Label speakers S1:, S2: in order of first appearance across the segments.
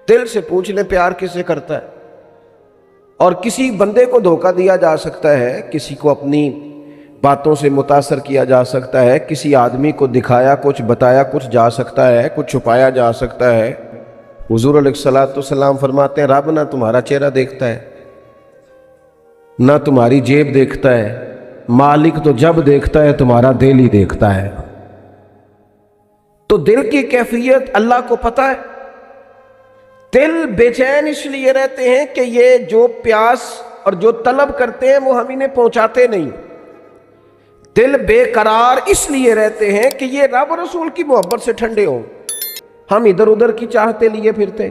S1: دل سے پوچھ لیں پیار کسے کرتا ہے. اور کسی بندے کو دھوکہ دیا جا سکتا ہے، کسی کو اپنی باتوں سے متاثر کیا جا سکتا ہے، کسی آدمی کو دکھایا کچھ، بتایا کچھ جا سکتا ہے، کچھ چھپایا جا سکتا ہے. حضور علیہ الصلوۃ والسلام فرماتے ہیں رب نہ تمہارا چہرہ دیکھتا ہے نہ تمہاری جیب دیکھتا ہے، مالک تو جب دیکھتا ہے تمہارا دل ہی دیکھتا ہے. تو دل کی کیفیت اللہ کو پتہ ہے. دل بے چین اس لیے رہتے ہیں کہ یہ جو پیاس اور جو طلب کرتے ہیں وہ ہم انہیں پہنچاتے نہیں. دل بے قرار اس لیے رہتے ہیں کہ یہ رب اور رسول کی محبت سے ٹھنڈے ہوں. ہم ادھر ادھر کی چاہتے لیے پھرتے.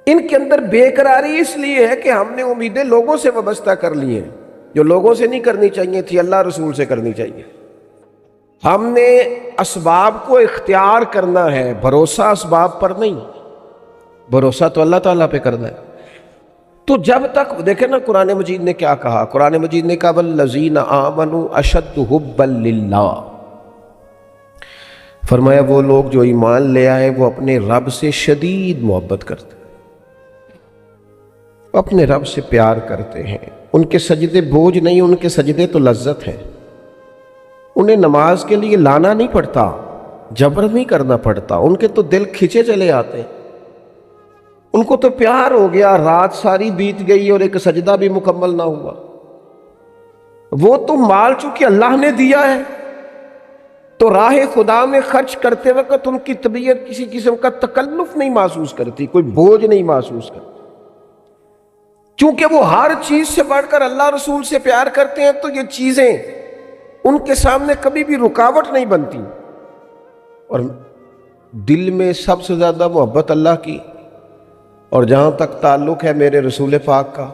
S1: ان کے اندر بے قراری اس لیے ہے کہ ہم نے امیدیں لوگوں سے وابستہ کر لی ہیں، جو لوگوں سے نہیں کرنی چاہیے تھی، اللہ رسول سے کرنی چاہیے. ہم نے اسباب کو اختیار کرنا ہے، بھروسہ اسباب پر نہیں، بھروسہ تو اللہ تعالیٰ پہ کرنا ہے. تو جب تک دیکھیں نا قرآن مجید نے کیا کہا، قرآن مجید نے کہا والذین آمنوا اشد حبا للہ، فرمایا وہ لوگ جو ایمان لے آئے وہ اپنے رب سے شدید محبت کرتے ہیں، اپنے رب سے پیار کرتے ہیں. ان کے سجدے بوجھ نہیں، ان کے سجدے تو لذت ہیں. انہیں نماز کے لیے لانا نہیں پڑتا، جبر نہیں کرنا پڑتا، ان کے تو دل کھچے چلے آتے ہیں. ان کو تو پیار ہو گیا، رات ساری بیت گئی اور ایک سجدہ بھی مکمل نہ ہوا. وہ تو مال چونکہ اللہ نے دیا ہے تو راہ خدا میں خرچ کرتے وقت ان کی طبیعت کسی قسم کا تکلف نہیں محسوس کرتی، کوئی بوجھ نہیں محسوس کرتی. چونکہ وہ ہر چیز سے بڑھ کر اللہ رسول سے پیار کرتے ہیں تو یہ چیزیں ان کے سامنے کبھی بھی رکاوٹ نہیں بنتی. اور دل میں سب سے زیادہ محبت اللہ کی، اور جہاں تک تعلق ہے میرے رسول پاک کا،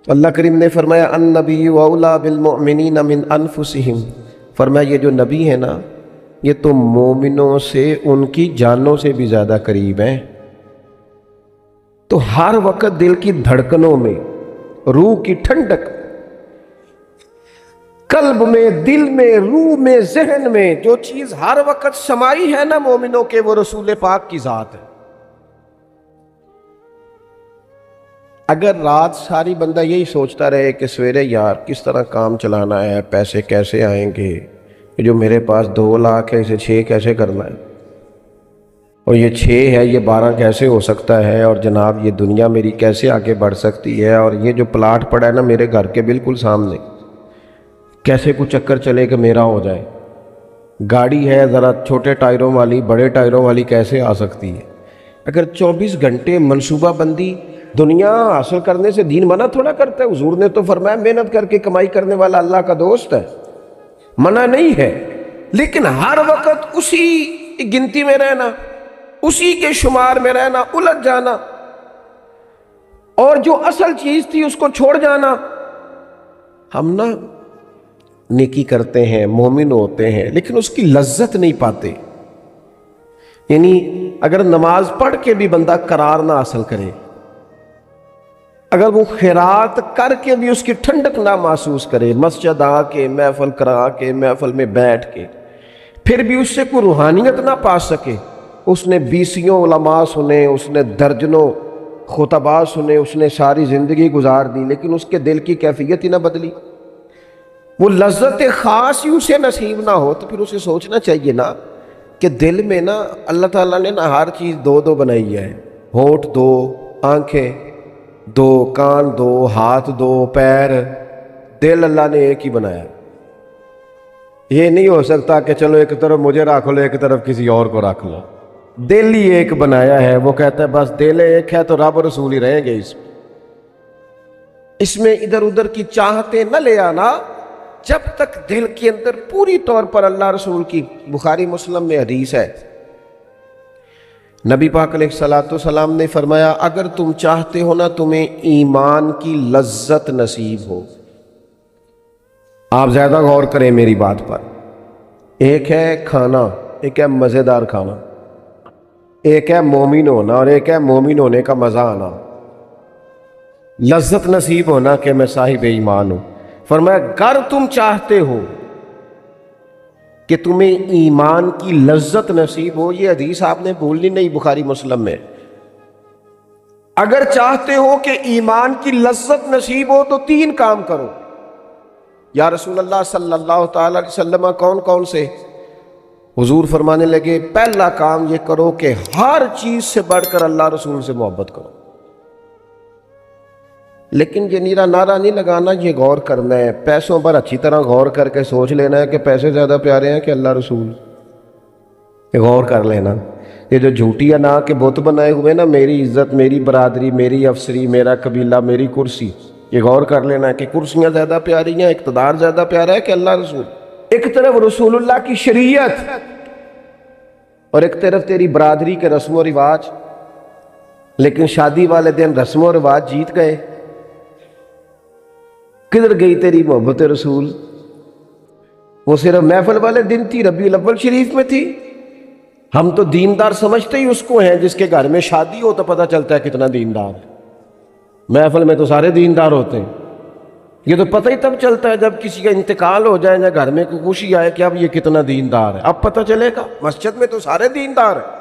S1: اللہ کریم نے فرمایا النبی اولیٰ بالمؤمنین من انفسہم، فرمایا یہ جو نبی ہے نا یہ تو مومنوں سے ان کی جانوں سے بھی زیادہ قریب ہیں. تو ہر وقت دل کی دھڑکنوں میں، روح کی ٹھنڈک، قلب میں، دل میں، روح میں، ذہن میں جو چیز ہر وقت سمائی ہے نا مومنوں کے، وہ رسول پاک کی ذات ہے. اگر رات ساری بندہ یہی سوچتا رہے کہ سویرے یار کس طرح کام چلانا ہے، پیسے کیسے آئیں گے، جو میرے پاس 2 لاکھ ہے اسے 6 کیسے کرنا ہے، اور یہ 6 ہے یہ 12 کیسے ہو سکتا ہے، اور جناب یہ دنیا میری کیسے آگے بڑھ سکتی ہے، اور یہ جو پلاٹ پڑا ہے نا میرے گھر کے بالکل سامنے کیسے کچھ چکر چلے کہ میرا ہو جائے، گاڑی ہے ذرا چھوٹے ٹائروں والی بڑے ٹائروں والی کیسے آ سکتی ہے. اگر 24 گھنٹے منصوبہ بندی دنیا حاصل کرنے سے دین منع تھوڑا کرتا ہے. حضور نے تو فرمایا محنت کر کے کمائی کرنے والا اللہ کا دوست ہے، منع نہیں ہے، لیکن ہر وقت اسی گنتی میں رہنا، اسی کے شمار میں رہنا، الجھ جانا، اور جو اصل چیز تھی اس کو چھوڑ جانا. ہم نا نیکی کرتے ہیں، مومن ہوتے ہیں، لیکن اس کی لذت نہیں پاتے. یعنی اگر نماز پڑھ کے بھی بندہ قرار نہ حاصل کرے، اگر وہ خیرات کر کے بھی اس کی ٹھنڈک نہ محسوس کرے، مسجد آ کے محفل کرا کے محفل میں بیٹھ کے پھر بھی اس سے کوئی روحانیت نہ پا سکے، اس نے 20 علماء سنے، اس نے درجنوں خطباء سنے، اس نے ساری زندگی گزار دی، لیکن اس کے دل کی کیفیت ہی نہ بدلی، وہ لذت خاص ہی اسے نصیب نہ ہو، تو پھر اسے سوچنا چاہیے نا کہ دل میں نا اللہ تعالیٰ نے نا ہر چیز 2 بنائی ہے. ہونٹ 2، آنکھیں 2، کان 2، ہاتھ 2، پیر، دل اللہ نے ایک ہی بنایا. یہ نہیں ہو سکتا کہ چلو ایک طرف مجھے رکھ لو ایک طرف کسی اور کو رکھ لو. دل ہی ایک بنایا ہے. وہ کہتا ہے بس دل ایک ہے تو رب رسول ہی رہیں گے. اس میں ادھر ادھر کی چاہتے نہ لے آنا جب تک دل کے اندر پوری طور پر اللہ رسول کی. بخاری مسلم میں حدیث ہے، نبی پاک علیہ الصلوۃ والسلام نے فرمایا اگر تم چاہتے ہو نا تمہیں ایمان کی لذت نصیب ہو، آپ زیادہ غور کریں میری بات پر. ایک ہے کھانا، ایک ہے مزیدار کھانا، ایک ہے مومن ہونا اور ایک ہے مومن ہونے کا مزہ آنا، لذت نصیب ہونا کہ میں صاحب ایمان ہوں. فرمایا اگر تم چاہتے ہو کہ تمہیں ایمان کی لذت نصیب ہو، یہ حدیث آپ نے بھولنی نہیں، بخاری مسلم میں، اگر چاہتے ہو کہ ایمان کی لذت نصیب ہو تو 3 کام کرو۔ یا رسول اللہ صلی اللہ تعالی علیہ وسلم کون کون سے؟ حضور فرمانے لگے پہلا کام یہ کرو کہ ہر چیز سے بڑھ کر اللہ رسول سے محبت کرو۔ لیکن یہ نیرا نعرہ نہیں لگانا، یہ غور کرنا ہے، پیسوں پر اچھی طرح غور کر کے سوچ لینا ہے کہ پیسے زیادہ پیارے ہیں کہ اللہ رسول، یہ غور کر لینا۔ یہ جو جھوٹی انا کے بت بنائے ہوئے نا، میری عزت، میری برادری، میری افسری، میرا قبیلہ، میری کرسی، یہ غور کر لینا ہے کہ کرسیاں زیادہ پیاری ہیں، اقتدار زیادہ پیارا ہے کہ اللہ رسول۔ ایک طرف رسول اللہ کی شریعت اور ایک طرف تیری برادری کے رسم و رواج، لیکن شادی والے دن رسم و رواج جیت گئے۔ کدھر گئی تیری محبت رسول؟ وہ صرف محفل والے دن تھی، ربیع الاول شریف میں تھی۔ ہم تو دیندار سمجھتے ہی اس کو ہیں جس کے گھر میں شادی ہو تو پتہ چلتا ہے کتنا دیندار ہے۔ محفل میں تو سارے دیندار ہوتے ہیں، یہ تو پتہ ہی تب چلتا ہے جب کسی کا انتقال ہو جائے یا گھر میں کوئی خوشی آئے کہ اب یہ کتنا دیندار ہے، اب پتہ چلے گا۔ مسجد میں تو سارے دیندار ہیں۔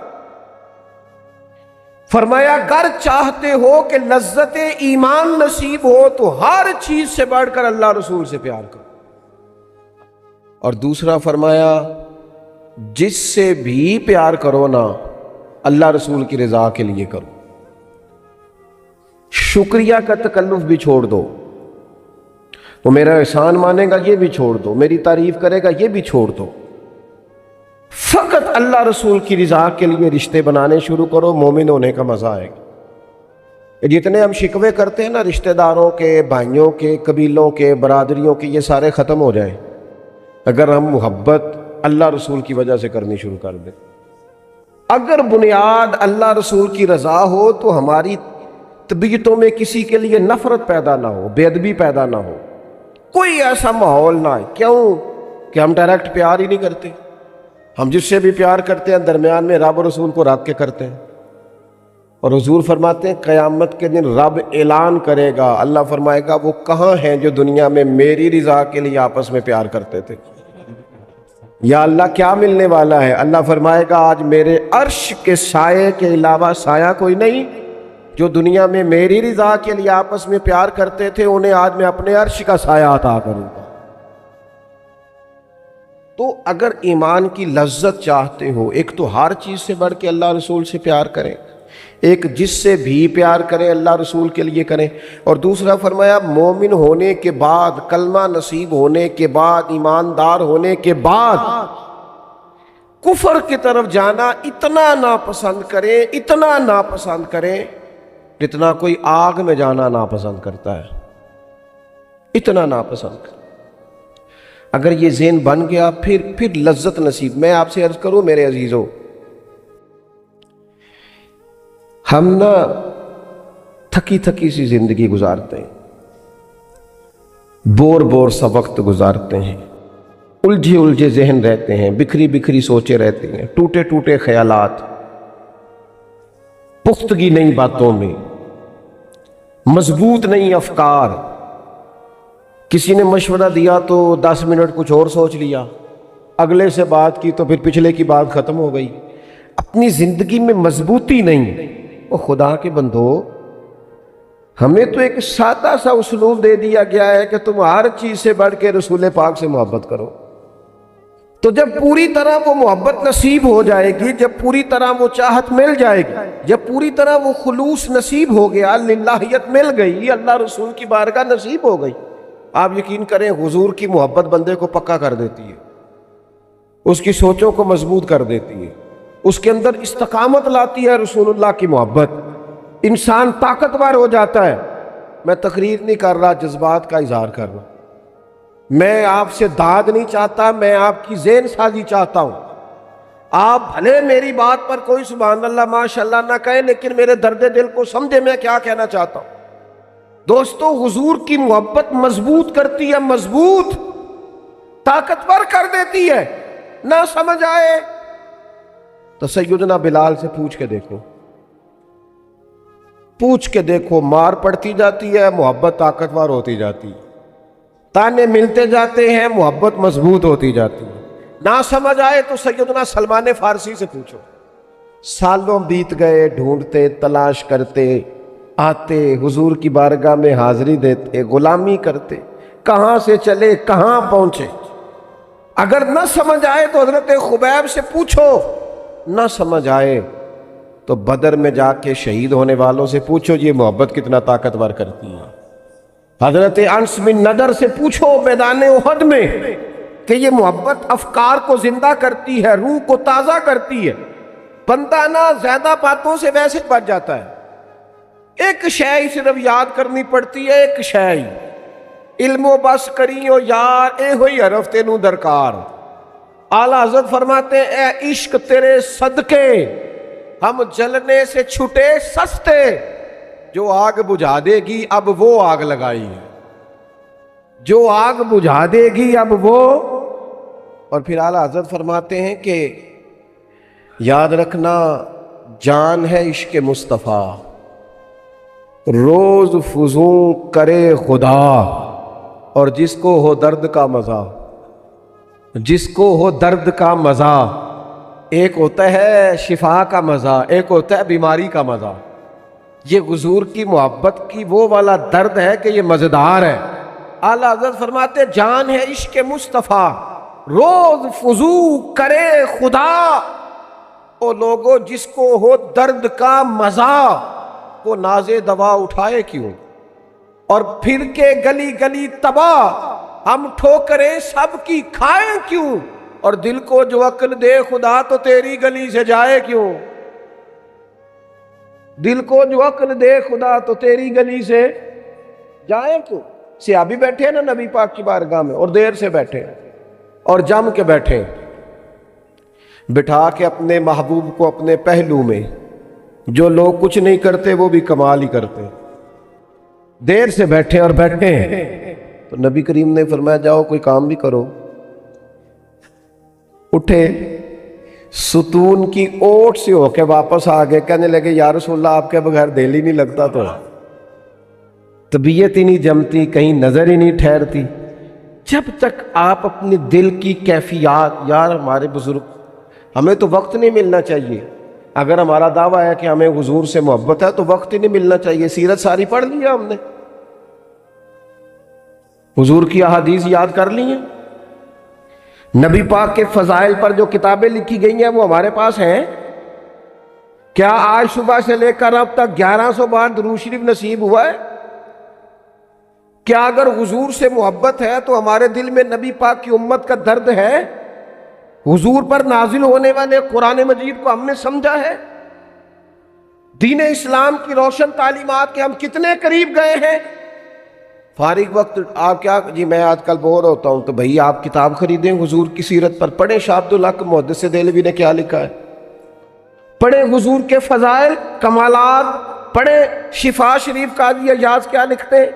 S1: فرمایا اگر چاہتے ہو کہ لذت ایمان نصیب ہو تو ہر چیز سے بڑھ کر اللہ رسول سے پیار کرو۔ اور دوسرا فرمایا جس سے بھی پیار کرو نا اللہ رسول کی رضا کے لیے کرو۔ شکریہ کا تکلف بھی چھوڑ دو، وہ میرا احسان مانے گا یہ بھی چھوڑ دو، میری تعریف کرے گا یہ بھی چھوڑ دو، فقط اللہ رسول کی رضا کے لیے رشتے بنانے شروع کرو، مومن ہونے کا مزہ آئے گا۔ جتنے ہم شکوے کرتے ہیں نا رشتہ داروں کے، بھائیوں کے، قبیلوں کے، برادریوں کے، یہ سارے ختم ہو جائیں اگر ہم محبت اللہ رسول کی وجہ سے کرنی شروع کر دیں۔ اگر بنیاد اللہ رسول کی رضا ہو تو ہماری طبیعتوں میں کسی کے لیے نفرت پیدا نہ ہو، بے ادبی پیدا نہ ہو، کوئی ایسا ماحول نہ ہے۔ کیوں کہ ہم ڈائریکٹ پیار ہی نہیں کرتے، ہم جس سے بھی پیار کرتے ہیں درمیان میں رب و رسول کو رکھ کے کرتے ہیں۔ اور حضور فرماتے ہیں قیامت کے دن رب اعلان کرے گا، اللہ فرمائے گا وہ کہاں ہیں جو دنیا میں میری رضا کے لیے آپس میں پیار کرتے تھے؟ یا اللہ کیا ملنے والا ہے؟ اللہ فرمائے گا آج میرے عرش کے سائے کے علاوہ سایہ کوئی نہیں۔ جو دنیا میں میری رضا کے لیے آپس میں پیار کرتے تھے انہیں آج میں اپنے عرش کا سایہ عطا کروں گا۔ تو اگر ایمان کی لذت چاہتے ہو، ایک تو ہر چیز سے بڑھ کے اللہ رسول سے پیار کریں، ایک جس سے بھی پیار کریں اللہ رسول کے لیے کریں، اور دوسرا فرمایا مومن ہونے کے بعد، کلمہ نصیب ہونے کے بعد، ایماندار ہونے کے بعد کفر کی طرف جانا اتنا ناپسند کریں، اتنا ناپسند کریں جتنا کوئی آگ میں جانا ناپسند کرتا ہے، اتنا ناپسند کریں۔ اگر یہ ذہن بن گیا پھر لذت نصیب۔ میں آپ سے عرض کروں میرے عزیزوں، ہم نا تھکی تھکی سی زندگی گزارتے ہیں، بور سا وقت گزارتے ہیں، الجھے ذہن رہتے ہیں، بکھری سوچیں رہتی ہیں، ٹوٹے خیالات، پختگی نہیں باتوں میں، مضبوط نہیں افکار۔ کسی نے مشورہ دیا تو 10 منٹ کچھ اور سوچ لیا، اگلے سے بات کی تو پھر پچھلے کی بات ختم ہو گئی، اپنی زندگی میں مضبوطی نہیں۔ وہ خدا کے بندو، ہمیں تو ایک سادہ سا اسلوب دے دیا گیا ہے کہ تم ہر چیز سے بڑھ کے رسول پاک سے محبت کرو۔ تو جب پوری طرح وہ محبت نصیب ہو جائے گی، جب پوری طرح وہ چاہت مل جائے گی، جب پوری طرح وہ خلوص نصیب ہو گیا، للہیت مل گئی، اللہ رسول کی بارگاہ نصیب ہو گئی، آپ یقین کریں حضور کی محبت بندے کو پکا کر دیتی ہے، اس کی سوچوں کو مضبوط کر دیتی ہے، اس کے اندر استقامت لاتی ہے رسول اللہ کی محبت، انسان طاقتور ہو جاتا ہے۔ میں تقریر نہیں کر رہا، جذبات کا اظہار کر رہا ہوں۔ میں آپ سے داد نہیں چاہتا، میں آپ کی ذہن سازی چاہتا ہوں۔ آپ بھلے میری بات پر کوئی سبحان اللہ ماشاءاللہ نہ کہیں، لیکن میرے درد دل کو سمجھے میں کیا کہنا چاہتا ہوں۔ دوستو حضور کی محبت مضبوط کرتی ہے، مضبوط طاقتور کر دیتی ہے۔ نہ سمجھ آئے تو سیدنا بلال سے پوچھ کے دیکھو، مار پڑتی جاتی ہے، محبت طاقتور ہوتی جاتی ہے، تانے ملتے جاتے ہیں، محبت مضبوط ہوتی جاتی ہے۔ نہ سمجھ آئے تو سیدنا سلمان فارسی سے پوچھو، سالوں بیت گئے ڈھونڈتے تلاش کرتے، آتے حضور کی بارگاہ میں حاضری دیتے، غلامی کرتے، کہاں سے چلے کہاں پہنچے۔ اگر نہ سمجھ آئے تو حضرت خبیب سے پوچھو، نہ سمجھ آئے تو بدر میں جا کے شہید ہونے والوں سے پوچھو یہ محبت کتنا طاقتور کرتی ہے۔ حضرت انس بن نضر سے پوچھو میدان احد میں کہ یہ محبت افکار کو زندہ کرتی ہے، روح کو تازہ کرتی ہے۔ بندہ نہ زیادہ باتوں سے ویسے بچ جاتا ہے، ایک شے ہی صرف یاد کرنی پڑتی ہے، ایک شے ہی، علم و بس کریو یار اے ہوئی حرف تینوں درکار۔ اعلیٰ حضرت فرماتے ہیں اے عشق تیرے صدقے ہم جلنے سے چھٹے سستے، جو آگ بجھا دے گی اب وہ آگ لگائی ہے، جو آگ بجھا دے گی اب وہ۔ اور پھر اعلیٰ حضرت فرماتے ہیں کہ یاد رکھنا جان ہے عشق مصطفیٰ، روز فزوں کرے خدا، اور جس کو ہو درد کا مزہ، جس کو ہو درد کا مزہ، ایک ہوتا ہے شفا کا مزہ، ایک ہوتا ہے بیماری کا مزہ۔ یہ حضور کی محبت کی وہ والا درد ہے کہ یہ مزیدار ہے۔ اعلیٰ حضرت فرماتے جان ہے عشق مصطفیٰ، روز فزوں کرے خدا، او لوگو جس کو ہو درد کا مزہ، وہ ناز دوا اٹھائے کیوں، اور پھر کے گلی گلی تباہ، ہم ٹھوکریں سب کی کھائیں کیوں، اور دل کو جو عقل دے خدا تو تیری گلی سے جائے کیوں، دل کو جو عقل دے خدا تو تیری گلی سے جائے کیوں۔ صحابی بیٹھے ہیں نا نبی پاک کی بارگاہ میں، اور دیر سے بیٹھے اور جم کے بیٹھے، بٹھا کے اپنے محبوب کو اپنے پہلو میں، جو لوگ کچھ نہیں کرتے وہ بھی کمال ہی کرتے، دیر سے بیٹھے اور بیٹھے ہیں تو نبی کریم نے فرمایا جاؤ کوئی کام بھی کرو۔ اٹھے، ستون کی اوٹ سے ہو کے واپس آ گئے، کہنے لگے یا رسول اللہ آپ کے بغیر دل ہی نہیں لگتا، تو طبیعت ہی نہیں جمتی، کہیں نظر ہی نہیں ٹھہرتی۔ جب تک آپ اپنے دل کی کیفیات، یار ہمارے بزرگ، ہمیں تو وقت نہیں ملنا چاہیے، اگر ہمارا دعویٰ ہے کہ ہمیں حضور سے محبت ہے تو وقت ہی نہیں ملنا چاہیے۔ سیرت ساری پڑھ لیا ہم نے، حضور کی احادیث یاد کر لی ہیں، نبی پاک کے فضائل پر جو کتابیں لکھی گئی ہیں وہ ہمارے پاس ہیں۔ کیا آج صبح سے لے کر اب تک 1100 بار درود شریف نصیب ہوا ہے؟ کیا اگر حضور سے محبت ہے تو ہمارے دل میں نبی پاک کی امت کا درد ہے؟ حضور پر نازل ہونے والے قرآن مجید کو ہم نے سمجھا ہے؟ دین اسلام کی روشن تعلیمات کے ہم کتنے قریب گئے ہیں؟ فارغ وقت آپ کیا جی میں آج کل بور ہوتا ہوں، تو بھائی آپ کتاب خریدیں حضور کی سیرت پر، پڑھیں شاہ عبدالحق محدث دہلوی نے کیا لکھا ہے، پڑھیں حضور کے فضائل کمالات، پڑھیں شفا شریف قاضی اعجاز کیا لکھتے ہیں۔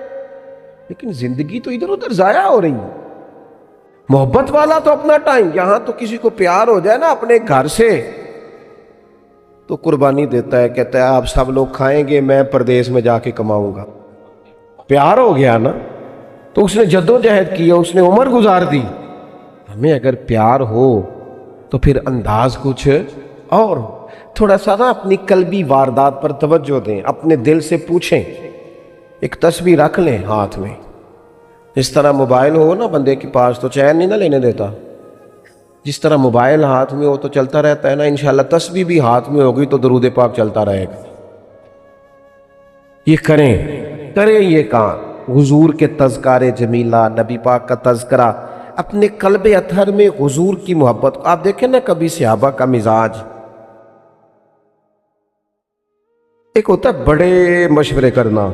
S1: لیکن زندگی تو ادھر ادھر ضائع ہو رہی ہے۔ محبت والا تو اپنا ٹائم، یہاں تو کسی کو پیار ہو جائے نا اپنے گھر سے تو قربانی دیتا ہے، کہتا ہے آپ سب لوگ کھائیں گے، میں پردیس میں جا کے کماؤں گا۔ پیار ہو گیا نا تو اس نے جدوجہد کی، اس نے عمر گزار دی۔ ہمیں اگر پیار ہو تو پھر انداز کچھ اور تھوڑا سا نا اپنی قلبی واردات پر توجہ دیں، اپنے دل سے پوچھیں، ایک تسبیح رکھ لیں ہاتھ میں، جس طرح موبائل ہو نا بندے کے پاس تو چین نہیں نہ لینے دیتا، جس طرح موبائل ہاتھ میں ہو تو چلتا رہتا ہے نا، انشاءاللہ تسبیح بھی ہاتھ میں ہوگی تو درود پاک چلتا رہے گا۔ یہ کریں یہ کام، حضور کے تذکارے جمیلہ، نبی پاک کا تذکرہ، اپنے قلب اطہر میں حضور کی محبت کو۔ آپ دیکھیں نا کبھی صحابہ کا مزاج، ایک ہوتا ہے بڑے مشورے کرنا،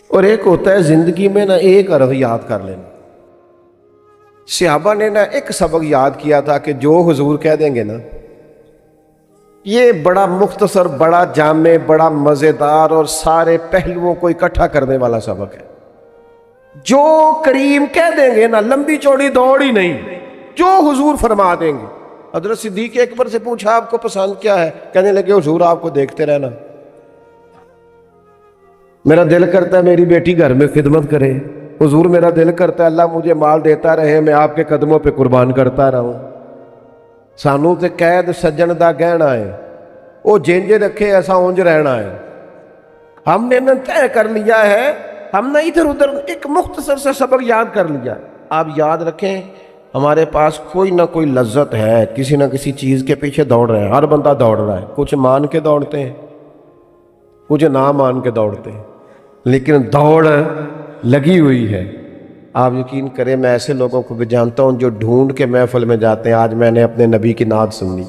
S1: اور ایک ہوتا ہے زندگی میں نا ایک حرف یاد کر لینا۔ صحابہ نے نا ایک سبق یاد کیا تھا کہ جو حضور کہہ دیں گے نا، یہ بڑا مختصر، بڑا جامع، بڑا مزیدار اور سارے پہلوؤں کو اکٹھا کرنے والا سبق ہے۔ جو کریم کہہ دیں گے نا، لمبی چوڑی دوڑ ہی نہیں، جو حضور فرما دیں گے۔ حضرت صدیق اکبر سے پوچھا آپ کو پسند کیا ہے؟ کہنے لگے حضور آپ کو دیکھتے رہنا، میرا دل کرتا ہے میری بیٹی گھر میں خدمت کرے، حضور میرا دل کرتا ہے اللہ مجھے مال دیتا رہے، میں آپ کے قدموں پہ قربان کرتا رہوں۔ سانوں تے قید سجن دا گہنا ہے، وہ جنج رکھے ایسا اونج رہنا ہے۔ ہم نے نہ طے کر لیا ہے، ہم نے ادھر ادھر ایک مختصر سا سبق یاد کر لیا۔ آپ یاد رکھیں، ہمارے پاس کوئی نہ کوئی لذت ہے، کسی نہ کسی چیز کے پیچھے دوڑ رہے ہیں، ہر بندہ دوڑ رہا ہے، کچھ مان کے دوڑتے ہیں، کچھ نہ مان کے دوڑتے ہیں، لیکن دوڑ لگی ہوئی ہے۔ آپ یقین کریں، میں ایسے لوگوں کو بھی جانتا ہوں جو ڈھونڈ کے محفل میں جاتے ہیں، آج میں نے اپنے نبی کی نعت سننی۔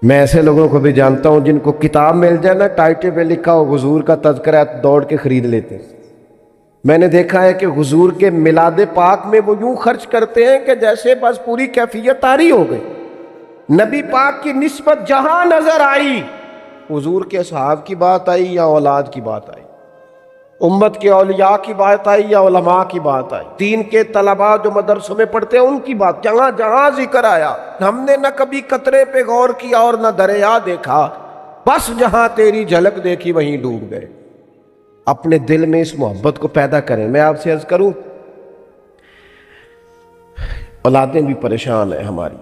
S1: میں ایسے لوگوں کو بھی جانتا ہوں جن کو کتاب مل جائے نا، ٹائٹل پہ لکھا ہو حضور کا تذکرہ، دوڑ کے خرید لیتے ہیں۔ میں نے دیکھا ہے کہ حضور کے میلاد پاک میں وہ یوں خرچ کرتے ہیں کہ جیسے بس پوری کیفیت طاری ہو گئی۔ نبی پاک کی نسبت جہاں نظر آئی، حضور کے اصحاب کی بات آئی یا اولاد کی بات آئی، امت کے اولیاء کی بات آئی یا علماء کی بات آئی، دین کے طلباء جو مدرسوں میں پڑھتے ہیں ان کی بات، جہاں جہاں ذکر آیا، ہم نے نہ کبھی قطرے پہ غور کیا اور نہ دریا دیکھا، بس جہاں تیری جھلک دیکھی وہیں ڈوب گئے۔ اپنے دل میں اس محبت کو پیدا کریں۔ میں آپ سے عرض کروں، اولادیں بھی پریشان ہیں ہماری،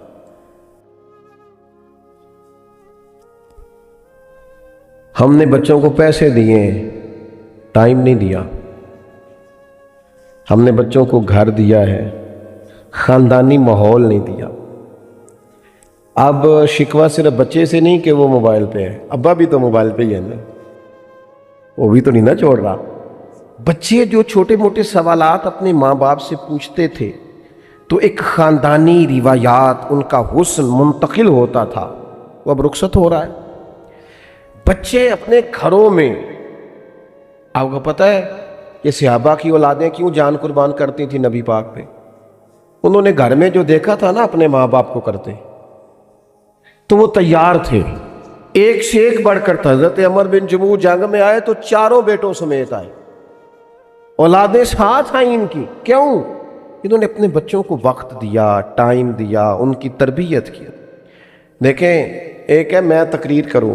S1: ہم نے بچوں کو پیسے دیے، ٹائم نہیں دیا، ہم نے بچوں کو گھر دیا ہے، خاندانی ماحول نہیں دیا۔ اب شکوہ صرف بچے سے نہیں کہ وہ موبائل پہ ہے، ابا بھی تو موبائل پہ ہی ہے نا، وہ بھی تو نہیں نہ چھوڑ رہا۔ بچے جو چھوٹے موٹے سوالات اپنے ماں باپ سے پوچھتے تھے تو ایک خاندانی روایات، ان کا حسن منتقل ہوتا تھا، وہ اب رخصت ہو رہا ہے۔ بچے اپنے گھروں میں، آپ کو پتہ ہے کہ صحابہ کی اولادیں کیوں جان قربان کرتی تھی نبی پاک پہ؟ انہوں نے گھر میں جو دیکھا تھا نا اپنے ماں باپ کو کرتے، تو وہ تیار تھے، ایک سے ایک بڑھ کر تھا۔ حضرت عمر بن جموح جنگ میں آئے تو چاروں بیٹوں سمیت آئے، اولادیں ساتھ آئیں ان کی۔ کیوں؟ انہوں نے اپنے بچوں کو وقت دیا، ٹائم دیا، ان کی تربیت کی۔ دیکھیں، ایک ہے میں تقریر کروں،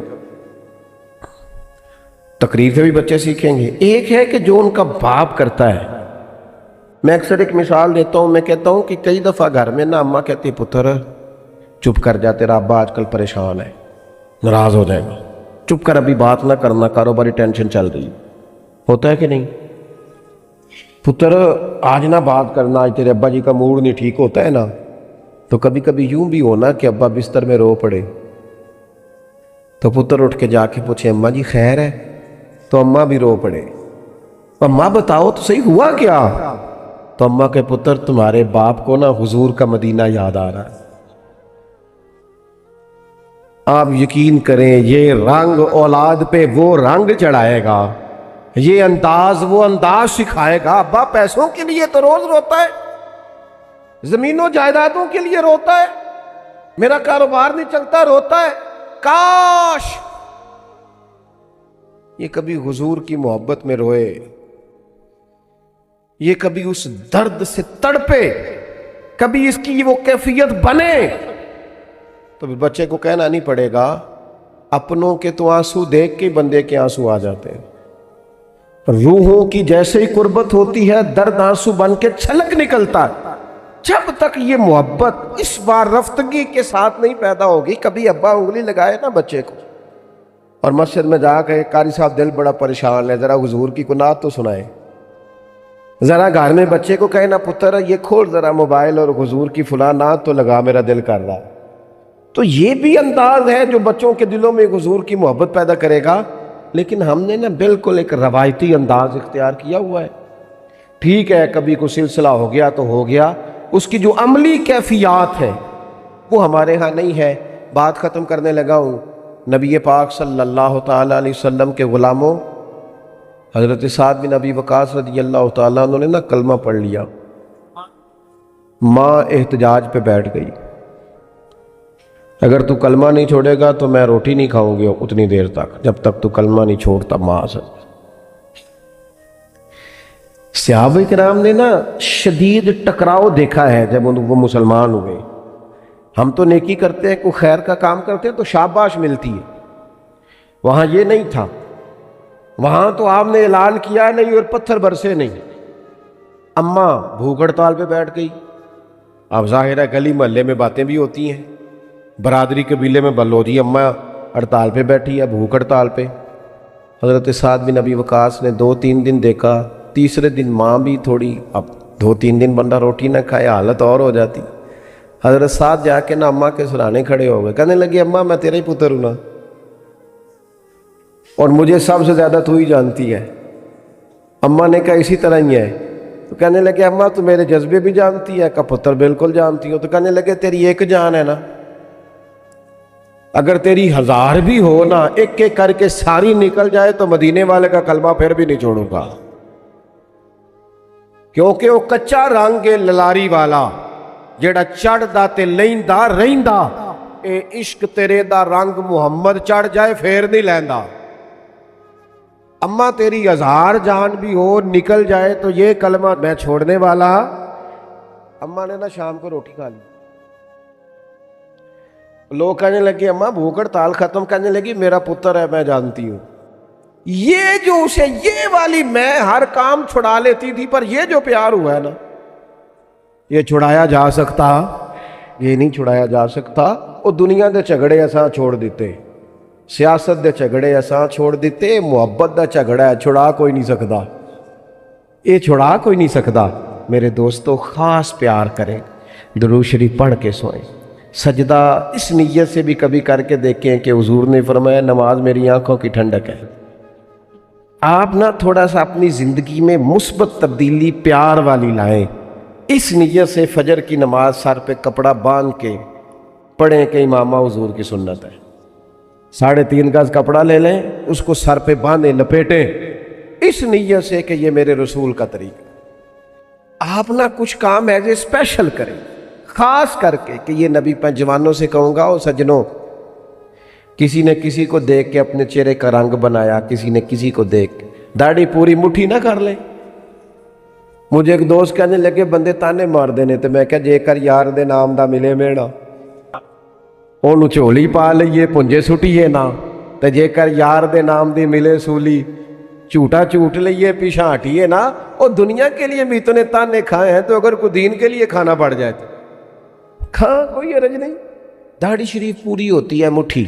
S1: تقریر سے بھی بچے سیکھیں گے، ایک ہے کہ جو ان کا باپ کرتا ہے۔ میں اکثر ایک مثال دیتا ہوں، میں کہتا ہوں کہ کئی دفعہ گھر میں نا اماں کہتی پتر چپ کر جا، تیرا ابا آج کل پریشان ہے، ناراض ہو جائے گا، چپ کر، ابھی بات نہ کرنا، کاروباری ٹینشن چل رہی۔ ہوتا ہے کہ نہیں؟ پتر آج نہ بات کرنا، آج تیرے ابا جی کا موڈ نہیں ٹھیک، ہوتا ہے نا؟ تو کبھی کبھی یوں بھی ہونا کہ ابا بستر میں رو پڑے تو پتر اٹھ کے جا کے پوچھے اماں جی خیر ہے، تو اماں بھی رو پڑے، اماں بتاؤ تو صحیح ہوا کیا؟ تو اماں کے پتر تمہارے باپ کو نا حضور کا مدینہ یاد آ رہا ہے۔ آپ یقین کریں، یہ رنگ اولاد پہ وہ رنگ چڑھائے گا، یہ انداز وہ انداز سکھائے گا۔ ابا پیسوں کے لیے تو روز روتا ہے، زمینوں جائیدادوں کے لیے روتا ہے، میرا کاروبار نہیں چلتا، روتا ہے۔ کاش یہ کبھی حضور کی محبت میں روئے، یہ کبھی اس درد سے تڑپے، کبھی اس کی وہ کیفیت بنے، تو بچے کو کہنا نہیں پڑے گا۔ اپنوں کے تو آنسو دیکھ کے بندے کے آنسو آ جاتے ہیں، روحوں کی جیسے ہی قربت ہوتی ہے درد آنسو بن کے چھلک نکلتا ہے۔ جب تک یہ محبت اس بار رفتگی کے ساتھ نہیں پیدا ہوگی، کبھی ابا انگلی لگائے نا بچے کو اور مسجد میں جا کے قاری صاحب دل بڑا پریشان ہے، ذرا حضور کی نعت تو سنائے، ذرا گھر میں بچے کو کہے نا پتر یہ کھول ذرا موبائل اور حضور کی فلاں نعت تو لگا، میرا دل کر رہا ہے۔ تو یہ بھی انداز ہے جو بچوں کے دلوں میں حضور کی محبت پیدا کرے گا۔ لیکن ہم نے نا بالکل ایک روایتی انداز اختیار کیا ہوا ہے۔ ٹھیک ہے، کبھی کوئی سلسلہ ہو گیا تو ہو گیا، اس کی جو عملی کیفیات ہے وہ ہمارے ہاں نہیں ہے۔ بات ختم کرنے لگا ہوں، نبی پاک صلی اللہ تعالیٰ علیہ وسلم کے غلاموں حضرت سعد بن ابی وقاص رضی اللہ تعالیٰ عنہ نے نا کلمہ پڑھ لیا، ماں احتجاج پہ بیٹھ گئی، اگر تو کلمہ نہیں چھوڑے گا تو میں روٹی نہیں کھاؤں گی اتنی دیر تک جب تک تو کلمہ نہیں چھوڑتا ماں سے۔ صحابہ کرام نے نا شدید ٹکراؤ دیکھا ہے جب وہ مسلمان ہوئے۔ ہم تو نیکی کرتے ہیں، کوئی خیر کا کام کرتے ہیں تو شاباش ملتی ہے، وہاں یہ نہیں تھا، وہاں تو آپ نے اعلان کیا نہیں اور پتھر برسے نہیں۔ اماں بھوک ہڑتال پہ بیٹھ گئی، اب ظاہر ہے گلی محلے میں باتیں بھی ہوتی ہیں، برادری قبیلے میں بلو جی اماں ہڑتال پہ بیٹھی ہے، بھوک ہڑتال پہ۔ حضرت سعد بن ابی وقاص نے 2-3 دن دیکھا، تیسرے دن ماں بھی تھوڑی، اب 2-3 دن بندہ روٹی نہ کھائے حالت اور ہو جاتی۔ حضرت سعد جا کے نا اماں کے سرانے کھڑے ہو گئے، کہنے لگے اماں میں تیرا ہی پتر ہوں نا، اور مجھے سب سے زیادہ تو ہی جانتی ہے۔ اماں نے کہا اسی طرح ہی ہے۔ تو کہنے لگے اماں تو میرے جذبے بھی جانتی ہے؟ کہا پتر بالکل جانتی ہو۔ تو کہنے لگے تیری ایک جان ہے نا، اگر تیری 1000 بھی ہو نا، ایک ایک کر کے ساری نکل جائے تو مدینے والے کا کلمہ پھر بھی نہیں چھوڑوں گا، کیونکہ وہ کچا رنگ ہے للاری والا، جیڑا چڑھدا تے لیندا رہندا، اے عشق تیرے دا رنگ محمد چڑھ جائے پھر نہیں لیندا۔ اماں تیری 1000 جان بھی ہو نکل جائے تو یہ کلمہ میں چھوڑنے والا۔ اماں نے نا شام کو روٹی کھا لی، لوگ کہنے لگے اماں بھوک ہڑتال ختم، کہنے لگی میرا پتر ہے میں جانتی ہوں، یہ جو اسے یہ والی میں ہر کام چھڑا لیتی تھی، پر یہ جو پیار ہوا ہے نا یہ چھڑایا جا سکتا؟ یہ نہیں چھڑایا جا سکتا۔ وہ دنیا دے جھگڑے اساں چھوڑ دیتے، سیاست دے جھگڑے اساں چھوڑ دیتے، محبت دا جھگڑا ہے چھڑا کوئی نہیں سکتا، یہ چھڑا کوئی نہیں سکتا۔ میرے دوستو خاص پیار کریں، درود شریف پڑھ کے سوئیں، سجدہ اس نیت سے بھی کبھی کر کے دیکھیں کہ حضور نے فرمایا نماز میری آنکھوں کی ٹھنڈک ہے۔ آپ نا تھوڑا سا اپنی زندگی میں مثبت تبدیلی پیار والی لائیں، اس نیت سے فجر کی نماز سر پہ کپڑا باندھ کے پڑھیں کہ امامہ حضور کی سنت ہے، 3.5 گز کپڑا لے لیں، اس کو سر پہ باندھیں لپیٹیں، اس نیت سے کہ یہ میرے رسول کا طریقہ۔ آپ نا کچھ کام ایسے اسپیشل کریں، خاص کر کے کہ یہ نبی پہ جوانوں سے کہوں گا، او سجنوں، کسی نے کسی کو دیکھ کے اپنے چہرے کا رنگ بنایا، کسی نے کسی کو دیکھ داڑھی پوری مٹھی نہ کر لے۔ مجھے ایک دوست کہنے لگے بندے تانے مار دینے، تو میں کہا جے کر یار دے نام دا ملے میڑا اونوں چولی پا لئیے پنجے سٹیے نا، تے جے کر یار دے نام دی ملے سولی جھوٹا چوٹ لئیے پیچھا ہٹیے نا۔ اور دنیا کے لیے بھی اتنے تانے کھائے ہیں، تو اگر کوئی دین کے لیے کھانا پڑ جائے تو کھاں، کوئی حرج نہیں۔ داڑھی شریف پوری ہوتی ہے مٹھی،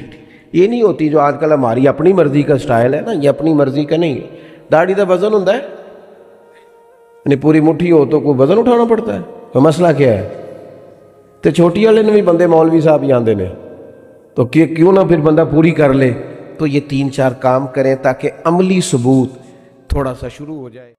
S1: یہ نہیں ہوتی جو آج کل ہماری اپنی مرضی کا سٹائل ہے نا، یہ اپنی مرضی کا نہیں ہے۔ داڑھی دا وزن ہوتا ہے، یعنی پوری مٹھی ہو تو کوئی وزن اٹھانا پڑتا ہے، تو مسئلہ کیا ہے؟ تو چھوٹی والے نے بھی بندے مولوی صاحب ہی آندے نے، تو کیوں نہ پھر بندہ پوری کر لے۔ تو یہ 3-4 کام کریں تاکہ عملی ثبوت تھوڑا سا شروع ہو جائے۔